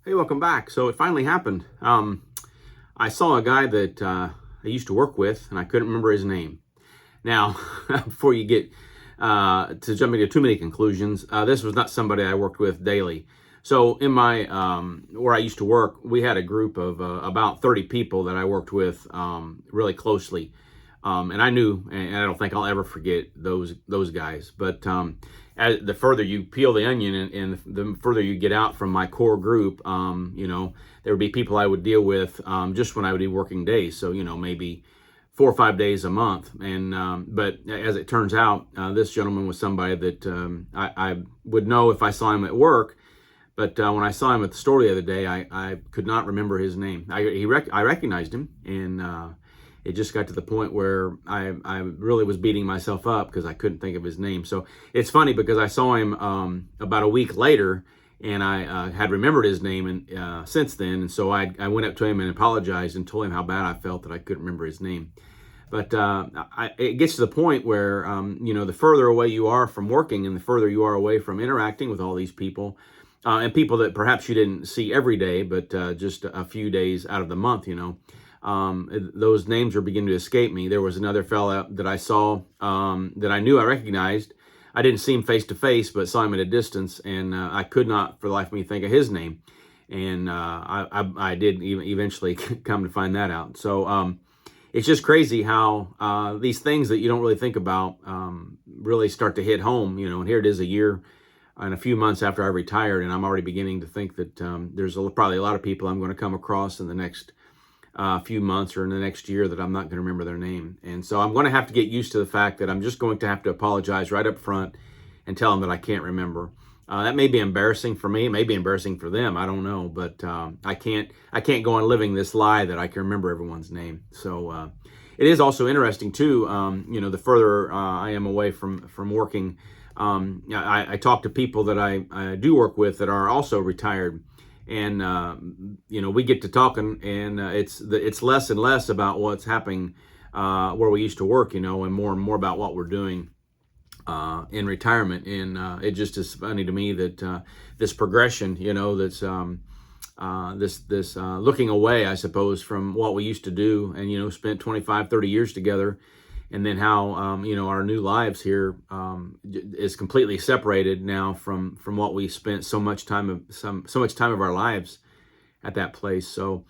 Hey, welcome back. So it finally happened. I saw a guy that I used to work with, and I couldn't remember his name. Now, before you get to jumping to too many conclusions, this was not somebody I worked with daily. So in my where I used to work, we had a group of about 30 people that I worked with really closely, and I knew, and I don't think I'll ever forget those guys. But as the further you peel the onion, and the further you get out from my core group, there would be people I would deal with just when I would be working days. So maybe 4 or 5 days a month. And but as it turns out, this gentleman was somebody that I would know if I saw him at work. But when I saw him at the store the other day, I could not remember his name. I recognized him, and it just got to the point where I really was beating myself up because I couldn't think of his name. So it's funny because I saw him about a week later, and I had remembered his name and since then. And so I went up to him and apologized and told him how bad I felt that I couldn't remember his name. But it gets to the point where, the further away you are from working and the further you are away from interacting with all these people, and people that perhaps you didn't see every day, but just a few days out of the month, those names are beginning to escape me. There was another fella that I saw that I knew I recognized. I didn't see him face to face, but saw him at a distance, and I could not for the life of me think of his name. And I did eventually come to find that out. So it's just crazy how these things that you don't really think about really start to hit home, and here it is a year and a few months after I retired, and I'm already beginning to think that there's probably a lot of people I'm going to come across in the next few months or in the next year that I'm not going to remember their name. And so I'm going to have to get used to the fact that I'm just going to have to apologize right up front and tell them that I can't remember. That may be embarrassing for me, it may be embarrassing for them, I don't know, but I can't go on living this lie that I can remember everyone's name. So it is also interesting too, the further I am away from working, I talk to people that I do work with that are also retired, and we get to talking, and it's less and less about what's happening where we used to work, and more about what we're doing in retirement. And it just is funny to me that this progression, that's this looking away, I suppose, from what we used to do, and spent 25, 30 years together, and then how our new lives here is completely separated now from what we spent so much time of our lives at that place. So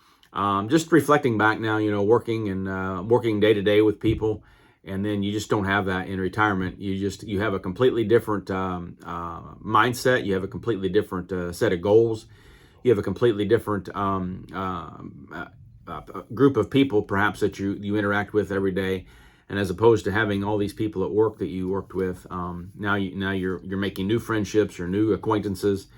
just reflecting back now, working and working day to day with people, and then you just don't have that in retirement. You have a completely different mindset. You have a completely different set of goals. You have a completely different group of people, perhaps, that you interact with every day. And as opposed to having all these people at work that you worked with, now you're making new friendships or new acquaintances,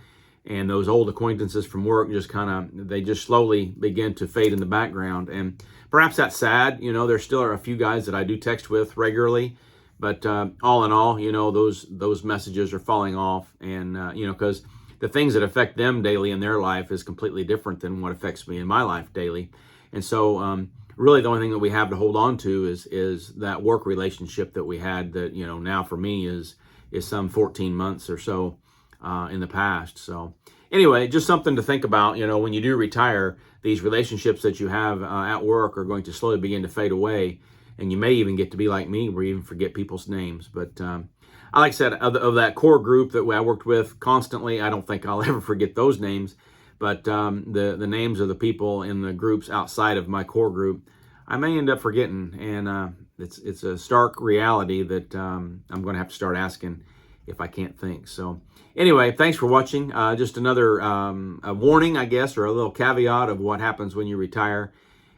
and those old acquaintances from work they just slowly begin to fade in the background. And perhaps that's sad. There still are a few guys that I do text with regularly, but all in all, those messages are falling off, and because the things that affect them daily in their life is completely different than what affects me in my life daily. And so really the only thing that we have to hold on to is that work relationship that we had that, now for me is some 14 months or so in the past. So anyway, just something to think about, when you do retire, these relationships that you have at work are going to slowly begin to fade away. And you may even get to be like me, where you even forget people's names. But like I said, of that core group that I worked with constantly, I don't think I'll ever forget those names. But the names of the people in the groups outside of my core group, I may end up forgetting. And it's a stark reality that I'm going to have to start asking if I can't think. So anyway, thanks for watching. Just another a warning, I guess, or a little caveat of what happens when you retire.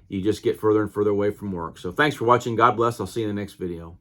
You just get further and further away from work. So thanks for watching. God bless. I'll see you in the next video.